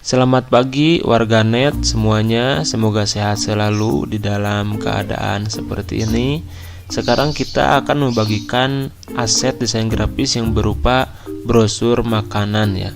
Selamat pagi warganet semuanya, semoga sehat selalu di dalam keadaan seperti ini. Sekarang kita akan membagikan aset desain grafis yang berupa brosur makanan ya.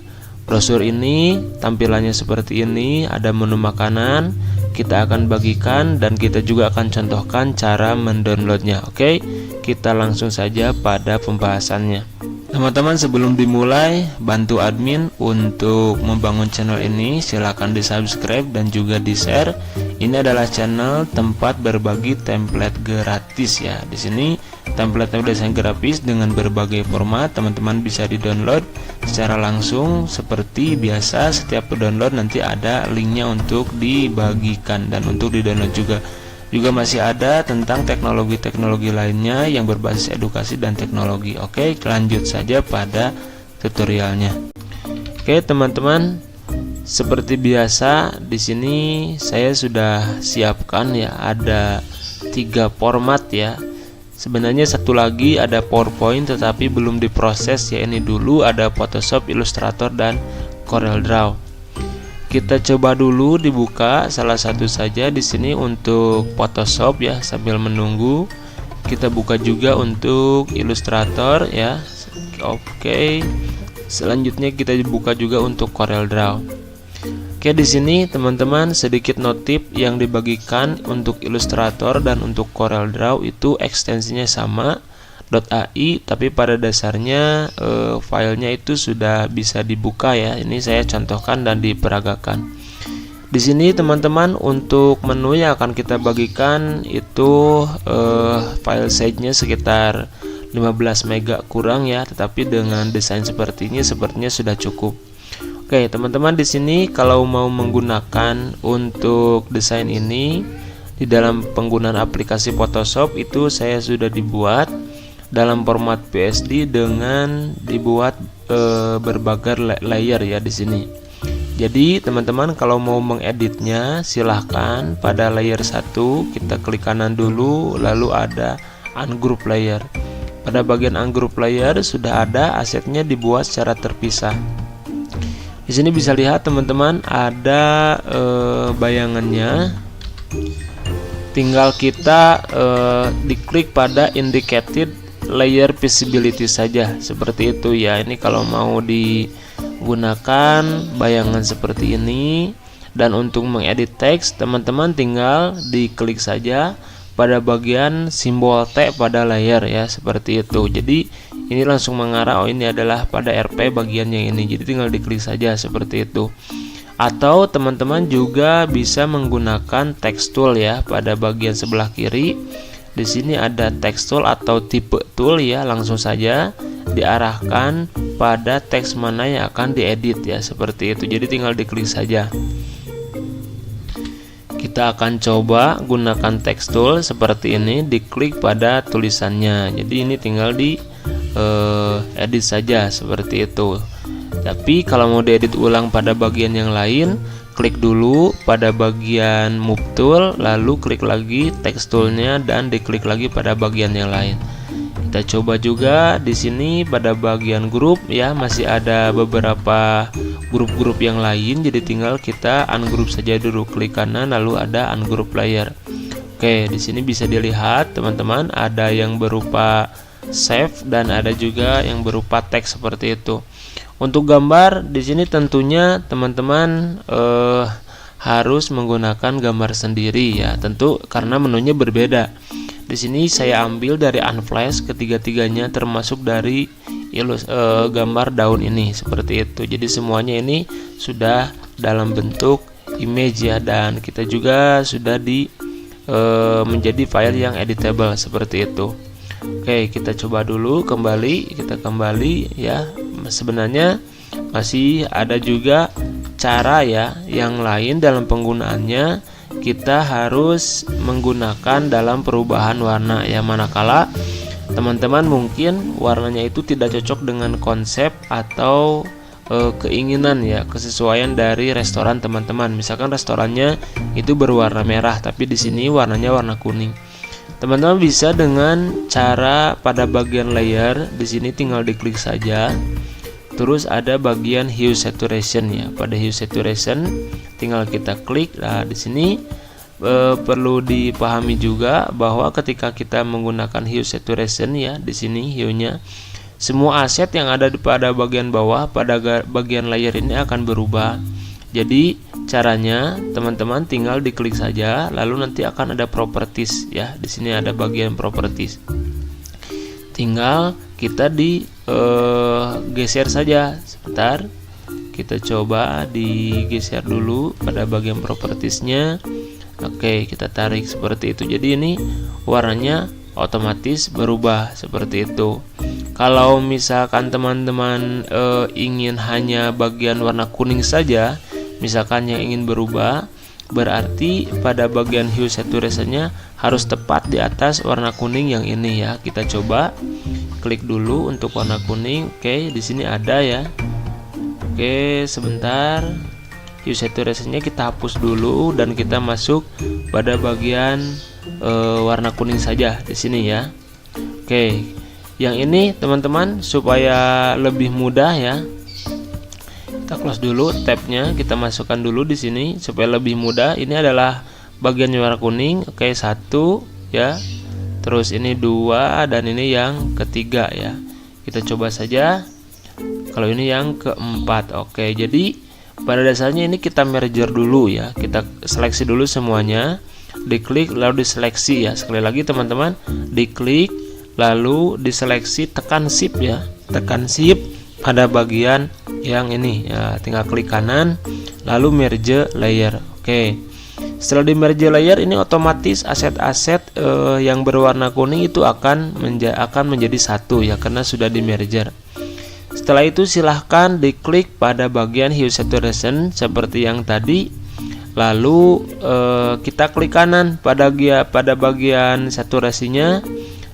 Brosur ini tampilannya seperti ini, ada menu makanan. Kita akan bagikan dan kita juga akan contohkan cara mendownloadnya. Oke, kita langsung saja pada pembahasannya. Teman-teman, sebelum dimulai, bantu admin untuk membangun channel ini. Silahkan di subscribe dan juga di share. Ini adalah channel tempat berbagi template gratis ya. Di sini template desain grafis dengan berbagai format teman-teman bisa di download secara langsung seperti biasa. Setiap download nanti ada linknya untuk dibagikan dan untuk di download juga masih ada tentang teknologi-teknologi lainnya yang berbasis edukasi dan teknologi. Oke, lanjut saja pada tutorialnya. Oke, teman-teman, seperti biasa di sini saya sudah siapkan ya, ada 3 format ya. Sebenarnya satu lagi ada PowerPoint tetapi belum diproses ya. Ini dulu ada Photoshop, Illustrator dan CorelDRAW. Kita coba dulu dibuka salah satu saja di sini untuk Photoshop ya. Sambil menunggu kita buka juga untuk Illustrator ya. Oke. Selanjutnya kita buka juga untuk CorelDRAW. Oke, di sini teman-teman sedikit notif yang dibagikan untuk Illustrator dan untuk CorelDRAW itu ekstensinya sama .ai, tapi pada dasarnya filenya itu sudah bisa dibuka ya. Ini saya contohkan dan diperagakan. Di sini teman-teman untuk menu yang akan kita bagikan itu file size-nya sekitar 15 mega kurang ya, tetapi dengan desain seperti ini sepertinya sudah cukup. Oke, teman-teman, di sini kalau mau menggunakan untuk desain ini di dalam penggunaan aplikasi Photoshop itu saya sudah dibuat dalam format PSD dengan dibuat berbagai layer ya di sini. Jadi teman-teman kalau mau mengeditnya silahkan pada layer 1 kita klik kanan dulu, lalu ada ungroup layer. Pada bagian ungroup layer sudah ada asetnya dibuat secara terpisah. Di sini bisa lihat teman-teman ada bayangannya. Tinggal kita diklik pada indicated layer visibility saja seperti itu ya. Ini kalau mau digunakan bayangan seperti ini. Dan untuk mengedit teks teman-teman tinggal diklik saja pada bagian simbol T pada layer ya, seperti itu. Jadi ini langsung mengarah, oh ini adalah pada RP bagian yang ini, jadi tinggal diklik saja seperti itu. Atau teman-teman juga bisa menggunakan text tool ya. Pada bagian sebelah kiri di sini ada text tool atau tipe tool ya, langsung saja diarahkan pada teks mana yang akan diedit ya, seperti itu. Jadi tinggal diklik saja. Kita akan coba gunakan text tool seperti ini, diklik pada tulisannya. Jadi ini tinggal di edit saja seperti itu. Tapi kalau mau diedit ulang pada bagian yang lain, klik dulu pada bagian move tool, lalu klik lagi text toolnya dan diklik lagi pada bagian yang lain. Kita coba juga di sini pada bagian grup ya, masih ada beberapa grup-grup yang lain. Jadi tinggal kita ungroup saja dulu, klik kanan lalu ada ungroup layer. Oke, di sini bisa dilihat teman-teman ada yang berupa save dan ada juga yang berupa teks seperti itu. Untuk gambar di sini tentunya teman-teman harus menggunakan gambar sendiri ya, tentu karena menunya berbeda. Di sini saya ambil dari Unflash ketiga-tiganya termasuk dari gambar daun ini seperti itu. Jadi semuanya ini sudah dalam bentuk image ya, dan kita juga sudah menjadi file yang editable seperti itu. Oke, kita coba dulu kita kembali ya. Sebenarnya masih ada juga cara ya yang lain dalam penggunaannya. Kita harus menggunakan dalam perubahan warna ya, manakala teman-teman mungkin warnanya itu tidak cocok dengan konsep atau keinginan ya, kesesuaian dari restoran teman-teman. Misalkan restorannya itu berwarna merah tapi di sini warnanya warna kuning. Teman-teman bisa dengan cara pada bagian layer di sini tinggal diklik saja. Terus ada bagian hue saturation ya. Pada hue saturation tinggal kita klik. Nah, di sini perlu dipahami juga bahwa ketika kita menggunakan hue saturation ya, di sini hue-nya, semua aset yang ada pada bagian bawah pada bagian layer ini akan berubah. Jadi caranya teman-teman tinggal diklik saja, lalu nanti akan ada properties ya. Di sini ada bagian properties. Tinggal kita geser saja sebentar. Kita coba digeser dulu pada bagian propertiesnya. Oke, kita tarik seperti itu. Jadi ini warnanya otomatis berubah seperti itu. Kalau misalkan teman-teman ingin hanya bagian warna kuning saja, misalkan yang ingin berubah, berarti pada bagian hue saturation-nya harus tepat di atas warna kuning yang ini ya. Kita coba klik dulu untuk warna kuning. Oke, di sini ada ya. Oke, sebentar. Hue saturation-nya kita hapus dulu dan kita masuk pada bagian warna kuning saja di sini ya. Oke, yang ini teman-teman supaya lebih mudah ya. Kita close dulu tabnya, kita masukkan dulu di sini supaya lebih mudah. Ini adalah bagian warna kuning. Oke, 1 ya. Terus ini 2 dan ini yang ketiga ya. Kita coba saja. Kalau ini yang keempat. Oke, jadi pada dasarnya ini kita merger dulu ya. Kita seleksi dulu semuanya. Diklik lalu diseleksi ya. Sekali lagi teman-teman, diklik lalu diseleksi, tekan shift ya. Tekan shift pada bagian yang ini ya, tinggal klik kanan lalu merge layer. Oke. Setelah di merge layer ini otomatis aset-aset yang berwarna kuning itu akan menjadi satu ya, karena sudah di merger. Setelah itu silahkan diklik pada bagian hue saturation seperti yang tadi. Lalu kita klik kanan pada bagian saturasinya.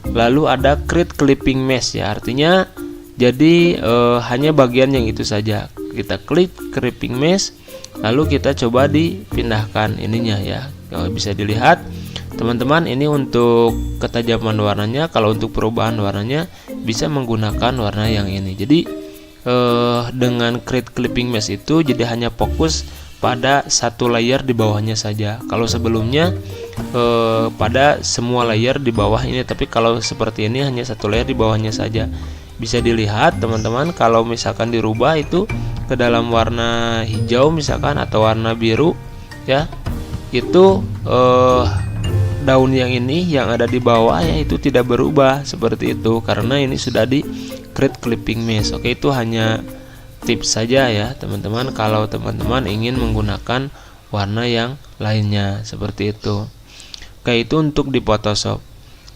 Lalu ada create clipping mesh ya, artinya jadi hanya bagian yang itu saja. Kita klik clipping mesh, lalu kita coba dipindahkan ininya ya. Bisa dilihat teman-teman, ini untuk ketajaman warnanya. Kalau untuk perubahan warnanya bisa menggunakan warna yang ini. Jadi dengan create clipping mesh itu jadi hanya fokus pada satu layer di bawahnya saja. Kalau sebelumnya pada semua layer di bawah ini, tapi kalau seperti ini hanya satu layer di bawahnya saja. Bisa dilihat teman-teman, kalau misalkan dirubah itu ke dalam warna hijau misalkan atau warna biru ya, itu daun yang ini yang ada di bawah ya itu tidak berubah seperti itu karena ini sudah di create clipping mesh. Oke, itu hanya tips saja ya teman-teman, kalau teman-teman ingin menggunakan warna yang lainnya seperti itu. Oke, itu untuk di Photoshop.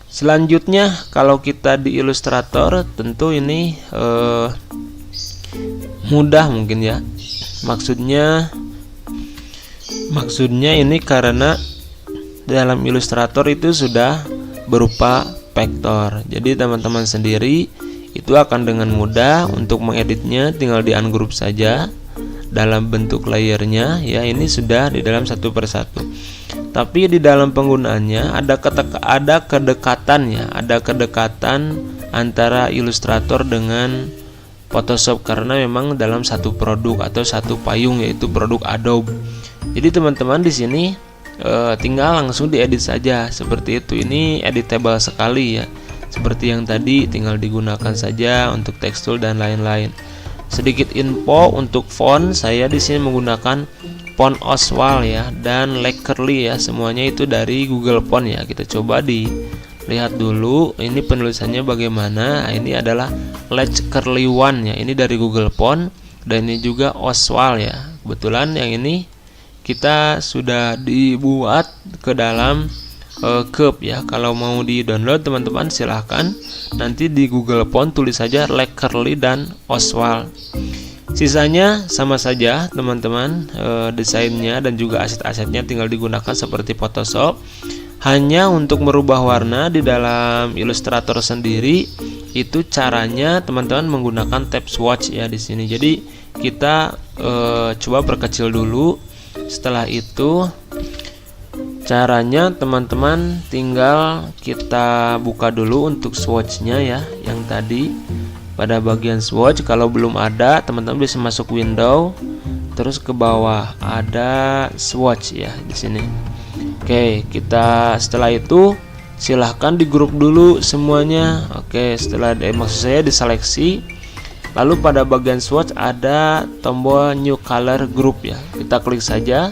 Selanjutnya kalau kita di Illustrator tentu ini mudah mungkin ya. Maksudnya ini karena dalam Illustrator itu sudah berupa vektor. Jadi teman-teman sendiri itu akan dengan mudah untuk mengeditnya, tinggal di ungroup saja dalam bentuk layernya ya. Ini sudah di dalam satu persatu. Tapi di dalam penggunaannya ada kedekatannya, ada kedekatan antara Illustrator dengan Photoshop karena memang dalam satu produk atau satu payung, yaitu produk Adobe. Jadi teman-teman di sini tinggal langsung diedit saja seperti itu. Ini editable sekali ya. Seperti yang tadi, tinggal digunakan saja untuk tekstur dan lain-lain. Sedikit info untuk font, saya di sini menggunakan font Oswald ya dan Leckerli ya, semuanya itu dari Google Font ya. Kita coba dilihat dulu ini penulisannya bagaimana. Ini adalah Leckerli One ya, ini dari Google Font, dan ini juga Oswald ya. Kebetulan yang ini kita sudah dibuat ke dalam Curve ya. Kalau mau di download teman-teman silahkan, nanti di Google Font tulis saja Leckerli dan Oswald. Sisanya sama saja teman-teman, desainnya dan juga aset-asetnya tinggal digunakan seperti Photoshop. Hanya untuk merubah warna di dalam Illustrator sendiri itu caranya teman-teman menggunakan tab swatch ya di sini. Jadi kita coba perkecil dulu. Setelah itu caranya teman-teman tinggal kita buka dulu untuk swatchnya ya, yang tadi pada bagian swatch. Kalau belum ada, teman-teman bisa masuk window, terus ke bawah ada swatch ya di sini. Oke, setelah itu silahkan di grup dulu semuanya. Oke, setelah maksud saya diseleksi, lalu pada bagian swatch ada tombol new color group ya. Kita klik saja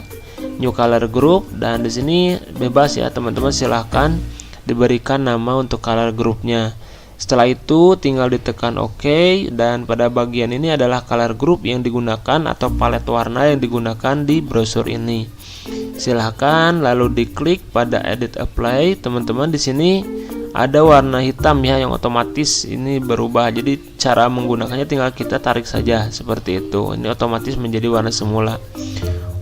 new color group, dan di sini bebas ya teman-teman, silahkan diberikan nama untuk color grupnya. Setelah itu tinggal ditekan OK, dan pada bagian ini adalah color group yang digunakan atau palet warna yang digunakan di brosur ini. Silahkan lalu diklik pada edit apply. Teman-teman di sini ada warna hitam ya yang otomatis ini berubah. Jadi cara menggunakannya tinggal kita tarik saja seperti itu. Ini otomatis menjadi warna semula.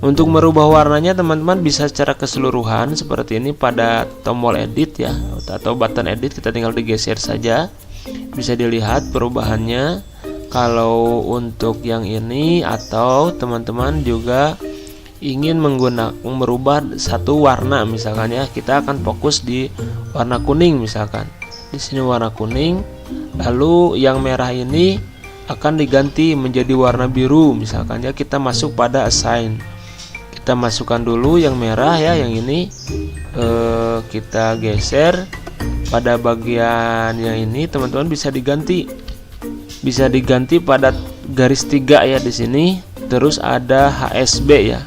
Untuk merubah warnanya teman-teman bisa secara keseluruhan seperti ini pada tombol edit ya, atau button edit, kita tinggal digeser saja. Bisa dilihat perubahannya. Kalau untuk yang ini, atau teman-teman juga ingin merubah satu warna misalkan ya, kita akan fokus di warna kuning misalkan. Di sini warna kuning, lalu yang merah ini akan diganti menjadi warna biru misalkan ya, kita masuk pada assign. Kita masukkan dulu yang merah ya, yang ini kita geser pada bagian yang ini. Teman-teman bisa diganti pada garis 3 ya di sini. Terus ada HSB ya.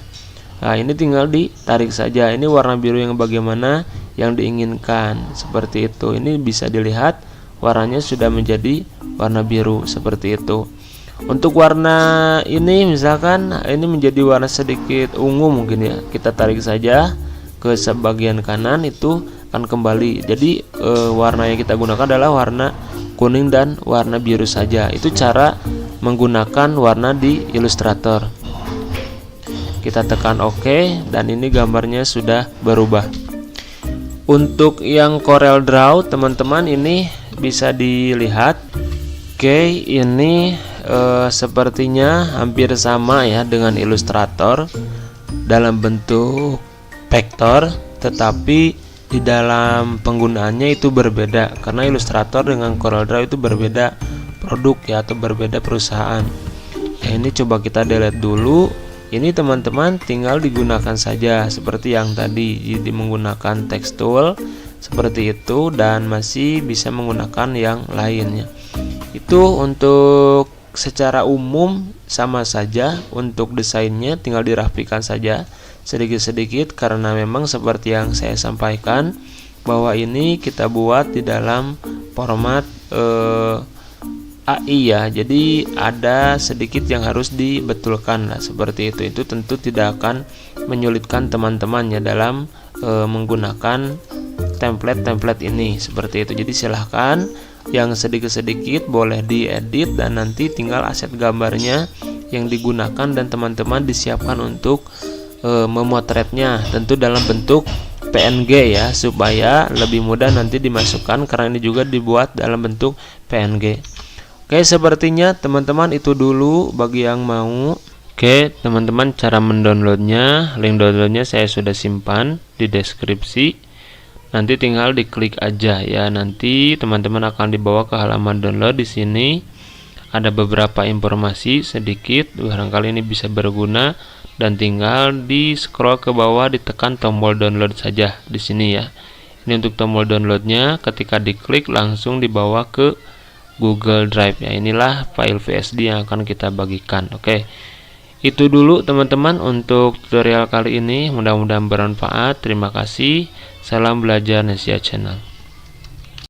Nah, ini tinggal ditarik saja. Ini warna biru yang bagaimana yang diinginkan seperti itu. Ini bisa dilihat warnanya sudah menjadi warna biru seperti itu. Untuk warna ini misalkan ini menjadi warna sedikit ungu mungkin ya, kita tarik saja ke sebagian kanan, itu akan kembali. Jadi warna yang kita gunakan adalah warna kuning dan warna biru saja. Itu cara menggunakan warna di Illustrator. Kita tekan OK, dan ini gambarnya sudah berubah. Untuk yang Corel Draw teman-teman ini bisa dilihat. Oke, ini sepertinya hampir sama ya dengan Illustrator dalam bentuk vektor, tetapi di dalam penggunaannya itu berbeda karena Illustrator dengan Corel Draw itu berbeda produk ya, atau berbeda perusahaan. Ya, ini coba kita delete dulu. Ini teman-teman tinggal digunakan saja seperti yang tadi, jadi menggunakan text tool seperti itu, dan masih bisa menggunakan yang lainnya. Itu untuk secara umum sama saja. Untuk desainnya tinggal dirapikan saja sedikit-sedikit, karena memang seperti yang saya sampaikan bahwa ini kita buat di dalam format AI ya, jadi ada sedikit yang harus dibetulkan lah seperti itu. Itu tentu tidak akan menyulitkan teman-teman ya dalam menggunakan template ini seperti itu. Jadi silahkan yang sedikit-sedikit boleh diedit, dan nanti tinggal aset gambarnya yang digunakan dan teman-teman disiapkan untuk memotretnya, tentu dalam bentuk PNG ya, supaya lebih mudah nanti dimasukkan, karena ini juga dibuat dalam bentuk PNG. Oke, sepertinya teman-teman itu dulu bagi yang mau. Oke teman-teman, cara mendownloadnya, link downloadnya saya sudah simpan di deskripsi. Nanti tinggal diklik aja ya. Nanti teman-teman akan dibawa ke halaman download. Di sini ada beberapa informasi sedikit, barangkali ini bisa berguna, dan tinggal di scroll ke bawah, ditekan tombol download saja di sini ya. Ini untuk tombol downloadnya, ketika diklik langsung dibawa ke Google Drive ya. Inilah file VSD yang akan kita bagikan. Oke. Itu dulu teman-teman untuk tutorial kali ini, mudah-mudahan bermanfaat. Terima kasih. Salam belajar Nesia Channel.